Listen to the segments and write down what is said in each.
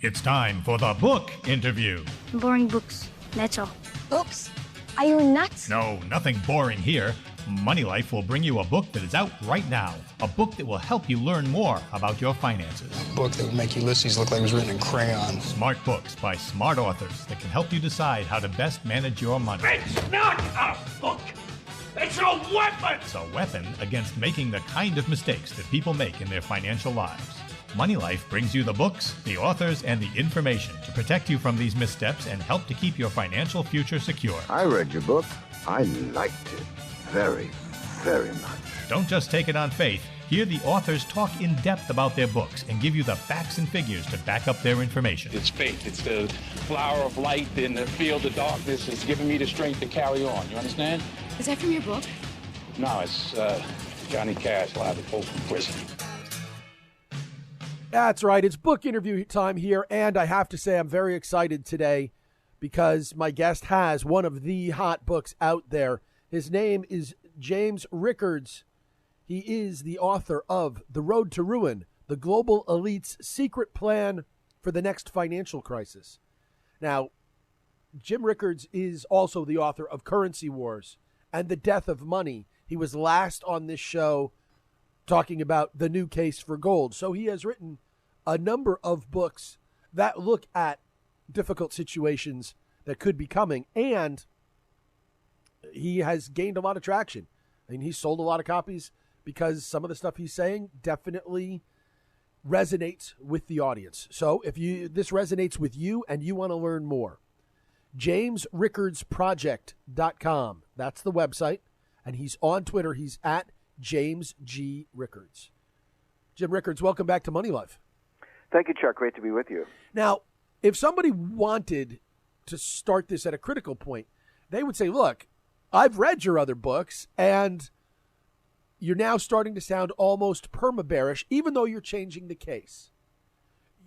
It's time for the book interview. Boring books, that's all. Books? Are you nuts? No, nothing boring here. MoneyLife will bring you a book that is out right now. A book that will help you learn more about your finances. A book that would make Ulysses look like it was written in crayon. Smart books by smart authors that can help you decide how to best manage your money. It's not a book! It's a weapon! It's a weapon against making the kind of mistakes that people make in their financial lives. MoneyLife brings you the books, the authors, and the information to protect you from these missteps and help to keep your financial future secure. I read your book. I liked it very, very much. Don't just take it on faith. Hear the authors talk in depth about their books and give you the facts and figures to back up their information. It's faith. It's the flower of light in the field of darkness. It's giving me the strength to carry on. You understand? Is that from your book? No, it's Johnny Cash live at Hope from prison. That's right. It's book interview time here, and I have to say I'm very excited today because my guest has one of the hot books out there. His name is James Rickards. He is the author of The Road to Ruin, The Global Elite's Secret Plan for the Next Financial Crisis. Now, Jim Rickards is also the author of Currency Wars and The Death of Money. He was last on this show talking about the new case for gold. So he has written a number of books that look at difficult situations that could be coming, and he has gained a lot of traction. I mean, he's sold a lot of copies because some of the stuff he's saying definitely resonates with the audience. So if this resonates with you and you want to learn more, JamesRickardsProject.com. That's the website. And he's on Twitter. He's at James G. Rickards. Jim Rickards, welcome back to Money Life. Thank you, Chuck. Great to be with you. Now, if somebody wanted to start this at a critical point, they would say, look, I've read your other books, and you're now starting to sound almost perma-bearish, even though you're changing the case.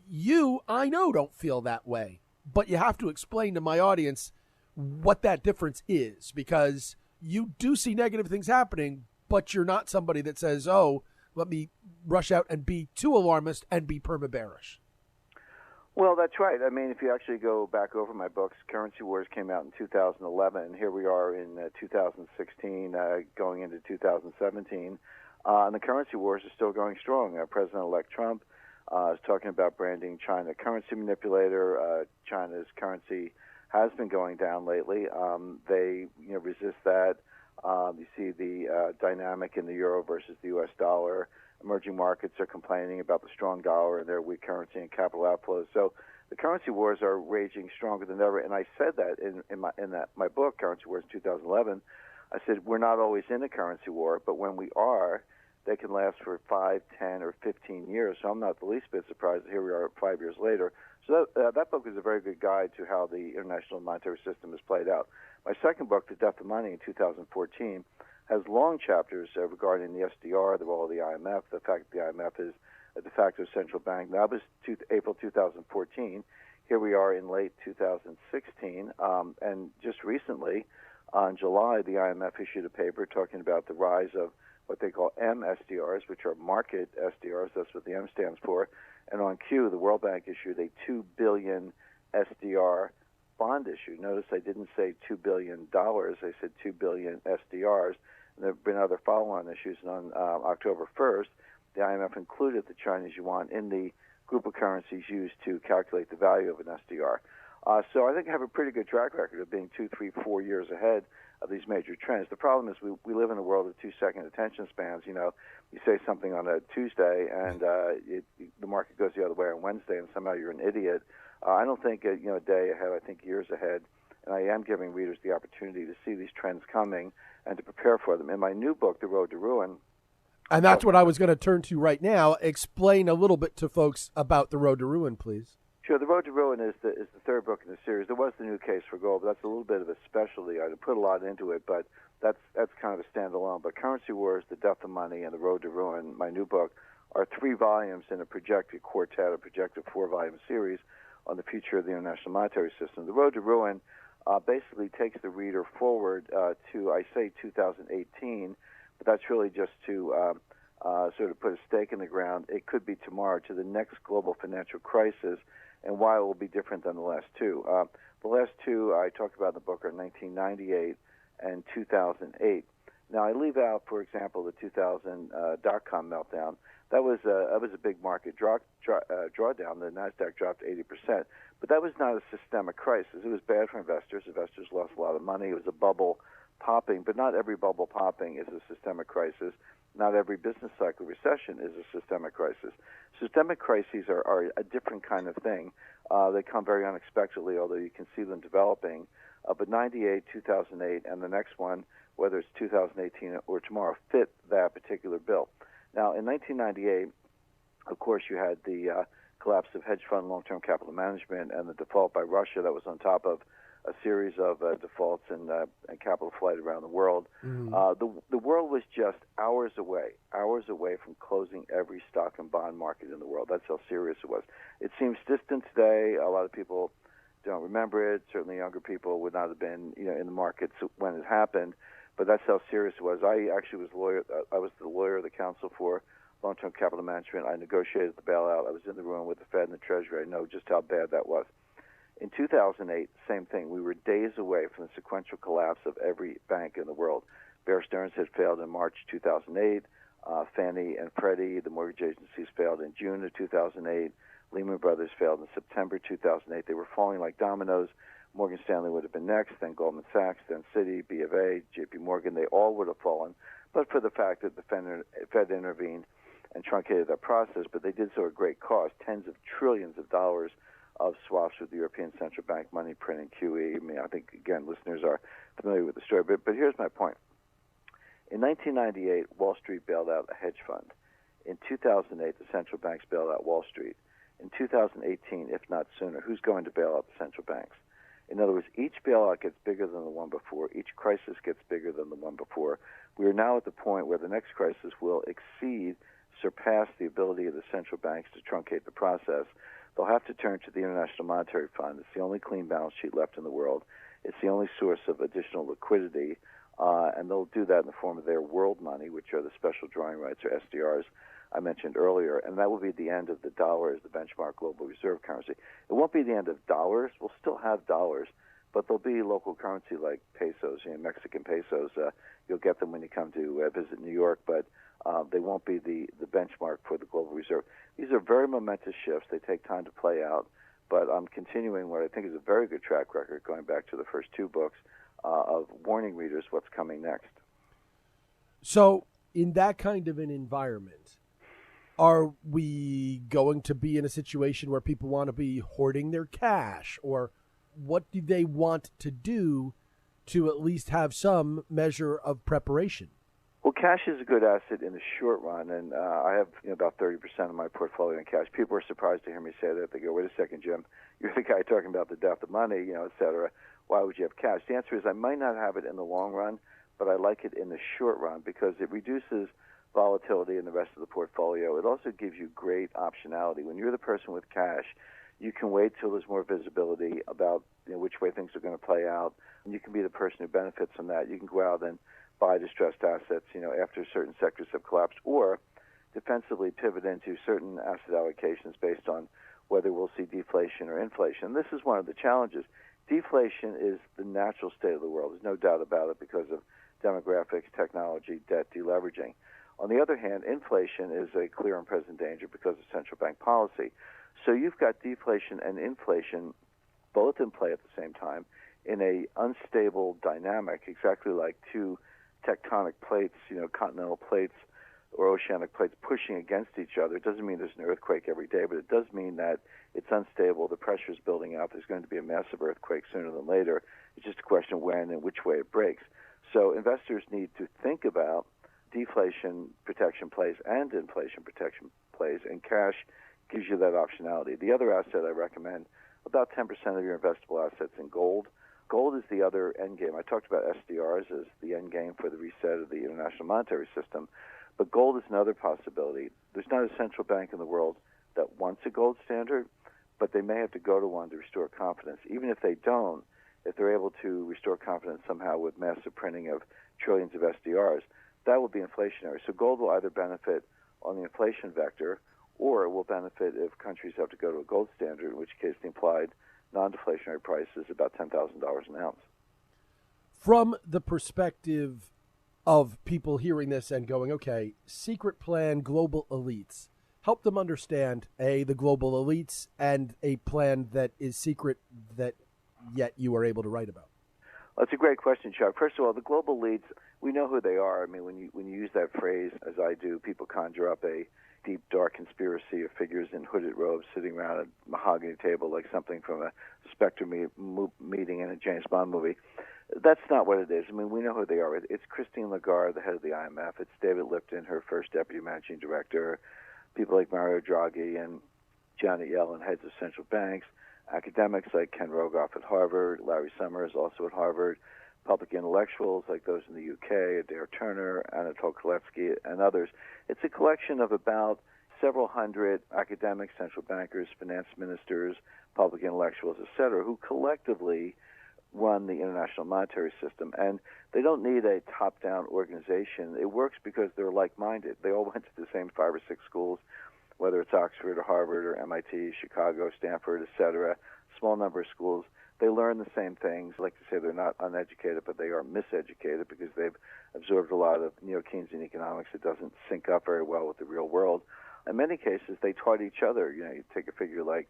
You, I know, don't feel that way, but you have to explain to my audience what that difference is, because you do see negative things happening, but you're not somebody that says, oh, let me rush out and be too alarmist and be perma-bearish. Well, that's right. I mean, if you actually go back over my books, Currency Wars came out in 2011, and here we are in 2016, going into 2017, and the Currency Wars are still going strong. President-elect Trump is talking about branding China a currency manipulator. China's currency has been going down lately. They resist that. You see the dynamic in the euro versus the U.S. dollar. Emerging markets are complaining about the strong dollar and their weak currency and capital outflows. So the currency wars are raging stronger than ever. And I said that in my book, Currency Wars, in 2011. I said we're not always in a currency war, but when we are, they can last for 5, 10, or 15 years. So I'm not the least bit surprised that here we are 5 years later. So that book is a very good guide to how the international monetary system has played out. My second book, The Death of Money, in 2014, has long chapters regarding the SDR, the role of the IMF, the fact that the IMF is a de facto central bank. That was April 2014. Here we are in late 2016. And just recently, on July, the IMF issued a paper talking about the rise of what they call MSDRs, which are market SDRs. That's what the M stands for. And on Q, the World Bank issued a $2 billion SDR bond issue. Notice I didn't say $2 billion. I said 2 billion SDRs. And there have been other follow-on issues. And on October 1st, the IMF included the Chinese yuan in the group of currencies used to calculate the value of an SDR. So I think I have a pretty good track record of being 2, 3, 4 years ahead of these major trends. The problem is we live in a world of 2-second attention spans. You say something on a Tuesday and the market goes the other way on Wednesday, and somehow you're an idiot. I don't think a day ahead. I think years ahead, and I am giving readers the opportunity to see these trends coming and to prepare for them. In my new book, The Road to Ruin, and that's what I was going to turn to right now. Explain a little bit to folks about The Road to Ruin, please. Sure. The Road to Ruin is the third book in the series. There was the new case for gold, but that's a little bit of a specialty. I put a lot into it, but that's kind of a standalone. But Currency Wars, The Death of Money, and The Road to Ruin, my new book, are 3 volumes in a projected quartet, a projected 4-volume series on the future of the international monetary system. The Road to Ruin basically takes the reader forward to, I say 2018, but that's really just to sort of put a stake in the ground, it could be tomorrow, to the next global financial crisis, and why it will be different than the last two. The last two I talk about in the book are 1998 and 2008. Now, I leave out, for example, the 2000 dot-com meltdown. That was a big market drawdown. The Nasdaq dropped 80%, but that was not a systemic crisis. It was bad for investors. Investors lost a lot of money. It was a bubble popping, but not every bubble popping is a systemic crisis. Not every business cycle recession is a systemic crisis. Systemic crises are a different kind of thing. They come very unexpectedly, although you can see them developing. But 98, 2008, and the next one, whether it's 2018 or tomorrow, fit that particular bill. Now, in 1998, of course, you had the collapse of hedge fund long-term capital management and the default by Russia that was on top of a series of defaults and capital flight around the world. The world was just hours away from closing every stock and bond market in the world. That's how serious it was. It seems distant today. A lot of people don't remember it. Certainly younger people would not have been in the markets when it happened. But that's how serious it was. I actually was I was the lawyer, the counsel for long-term capital management. I negotiated the bailout. I was in the room with the Fed and the Treasury. I know just how bad that was. In 2008, same thing. We were days away from the sequential collapse of every bank in the world. Bear Stearns had failed in March 2008. Fannie and Freddie, the mortgage agencies, failed in June of 2008. Lehman Brothers failed in September 2008. They were falling like dominoes. Morgan Stanley would have been next, then Goldman Sachs, then Citi, B of A, J.P. Morgan. They all would have fallen, but for the fact that the Fed intervened and truncated that process, but they did so at great cost, tens of trillions of dollars of swaps with the European Central Bank money printing QE. I mean, I think, again, listeners are familiar with the story, but here's my point. In 1998, Wall Street bailed out a hedge fund. In 2008, the central banks bailed out Wall Street. In 2018, if not sooner, who's going to bail out the central banks? In other words, each bailout gets bigger than the one before. Each crisis gets bigger than the one before. We are now at the point where the next crisis will surpass the ability of the central banks to truncate the process. They'll have to turn to the International Monetary Fund. It's the only clean balance sheet left in the world. It's the only source of additional liquidity, and they'll do that in the form of their world money, which are the special drawing rights, or SDRs, I mentioned earlier, and that will be the end of the dollar as the benchmark global reserve currency. It won't be the end of dollars. We'll still have dollars, but there'll be local currency like pesos, Mexican pesos. You'll get them when you come to visit New York, but they won't be the benchmark for the global reserve. These are very momentous shifts. They take time to play out, but I'm continuing what I think is a very good track record, going back to the first two books, of warning readers what's coming next. So in that kind of an environment, are we going to be in a situation where people want to be hoarding their cash, or what do they want to do to at least have some measure of preparation? Well, cash is a good asset in the short run, and I have about 30% of my portfolio in cash. People are surprised to hear me say that. They go, wait a second, Jim, you're the guy talking about the death of money, et cetera. Why would you have cash? The answer is I might not have it in the long run, but I like it in the short run because it reduces volatility in the rest of the portfolio. It also gives you great optionality. When you're the person with cash, you can wait till there's more visibility about which way things are going to play out, and you can be the person who benefits from that. You can go out and buy distressed assets, after certain sectors have collapsed, or defensively pivot into certain asset allocations based on whether we'll see deflation or inflation. This is one of the challenges. Deflation is the natural state of the world. There's no doubt about it because of demographics, technology, debt, deleveraging. On the other hand, inflation is a clear and present danger because of central bank policy. So you've got deflation and inflation both in play at the same time in a unstable dynamic, exactly like two tectonic plates, continental plates or oceanic plates pushing against each other. It doesn't mean there's an earthquake every day, but it does mean that it's unstable. The pressure's building up. There's going to be a massive earthquake sooner than later. It's just a question of when and which way it breaks. So investors need to think about deflation protection plays and inflation protection plays, and cash gives you that optionality. The other asset I recommend, about 10% of your investable assets in gold. Gold is the other end game. I talked about SDRs as the end game for the reset of the international monetary system, but gold is another possibility. There's not a central bank in the world that wants a gold standard, but they may have to go to one to restore confidence. Even if they don't, if they're able to restore confidence somehow with massive printing of trillions of SDRs, that will be inflationary. So gold will either benefit on the inflation vector, or it will benefit if countries have to go to a gold standard, in which case the implied non-deflationary price is about $10,000 an ounce. From the perspective of people hearing this and going, okay, secret plan, global elites, help them understand, A, the global elites, and a plan that is secret that yet you are able to write about. Well, that's a great question, Chuck. First of all, the global elites, we know who they are. I mean, when you use that phrase, as I do, people conjure up a deep, dark conspiracy of figures in hooded robes sitting around a mahogany table like something from a Spectre meeting in a James Bond movie. That's not what it is. I mean, we know who they are. It's Christine Lagarde, the head of the IMF. It's David Lipton, her first deputy managing director. People like Mario Draghi and Janet Yellen, heads of central banks. Academics like Ken Rogoff at Harvard, Larry Summers, also at Harvard. Public intellectuals like those in the UK, Adair Turner, Anatol Kalevsky, and others. It's a collection of about several hundred academics, central bankers, finance ministers, public intellectuals, etc., who collectively run the international monetary system. And they don't need a top-down organization. It works because they're like-minded. They all went to the same 5 or 6 schools, whether it's Oxford or Harvard or MIT, Chicago, Stanford, etc., small number of schools. They learn the same things. I like to say they're not uneducated, but they are miseducated because they've absorbed a lot of neo-Keynesian economics that doesn't sync up very well with the real world. In many cases, they taught each other. You take a figure like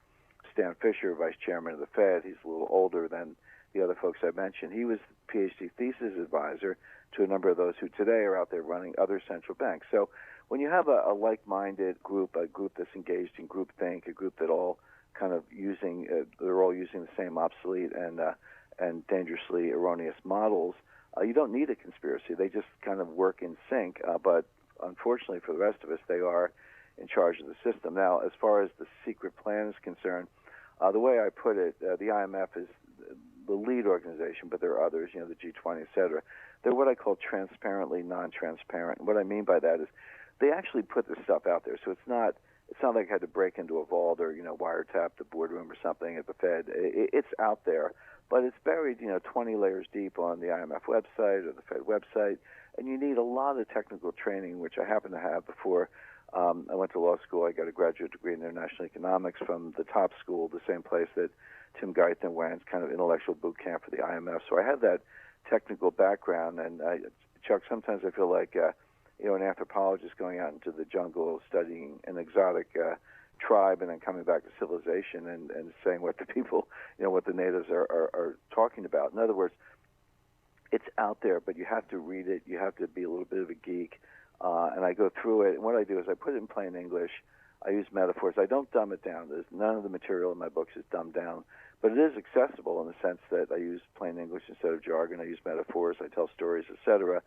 Stan Fisher, vice chairman of the Fed. He's a little older than the other folks I mentioned. He was PhD thesis advisor to a number of those who today are out there running other central banks. So when you have a like-minded group, a group that's engaged in groupthink, a group that all kind of they're all using the same obsolete and dangerously erroneous models, you don't need a conspiracy. They just kind of work in sync. But unfortunately for the rest of us, they are in charge of the system. Now, as far as the secret plan is concerned, the way I put it, the IMF is the lead organization, but there are others, the G20, et cetera. They're what I call transparently non-transparent. And what I mean by that is they actually put this stuff out there. So it's not like I had to break into a vault or, wiretap the boardroom or something at the Fed. It's out there, but it's buried, 20 layers deep on the IMF website or the Fed website, and you need a lot of technical training, which I happen to have before I went to law school. I got a graduate degree in international economics from the top school, the same place that Tim Geithner went, kind of intellectual boot camp for the IMF. So I have that technical background, and Chuck, sometimes I feel like an anthropologist going out into the jungle studying an exotic tribe and then coming back to civilization and saying what the people, what the natives are talking about. In other words, it's out there, but you have to read it. You have to be a little bit of a geek. And I go through it, and what I do is I put it in plain English. I use metaphors. I don't dumb it down. None of the material in my books is dumbed down, but it is accessible in the sense that I use plain English instead of jargon. I use metaphors. I tell stories, etc.,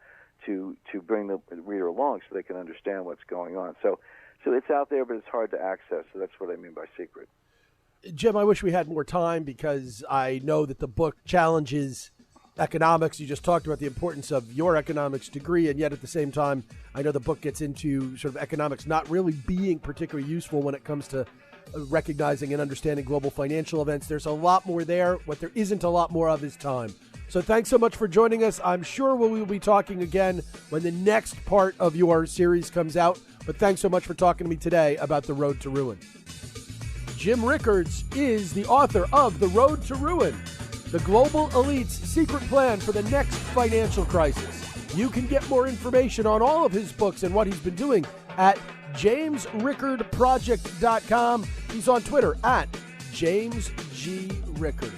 to bring the reader along so they can understand what's going on. So it's out there, but it's hard to access. So that's what I mean by secret. Jim, I wish we had more time because I know that the book challenges economics. You just talked about the importance of your economics degree, and yet at the same time, I know the book gets into sort of economics not really being particularly useful when it comes to recognizing and understanding global financial events. There's a lot more there. What there isn't a lot more of is time. So thanks so much for joining us. I'm sure we will be talking again when the next part of your series comes out. But thanks so much for talking to me today about The Road to Ruin. Jim Rickards is the author of The Road to Ruin, the global elite's secret plan for the next financial crisis. You can get more information on all of his books and what he's been doing at JamesRickardProject.com. He's on Twitter at James G. Rickards.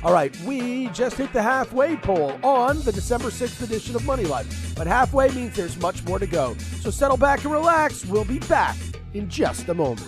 All right, we just hit the halfway pole on the December 6th edition of Money Life. But halfway means there's much more to go. So settle back and relax. We'll be back in just a moment.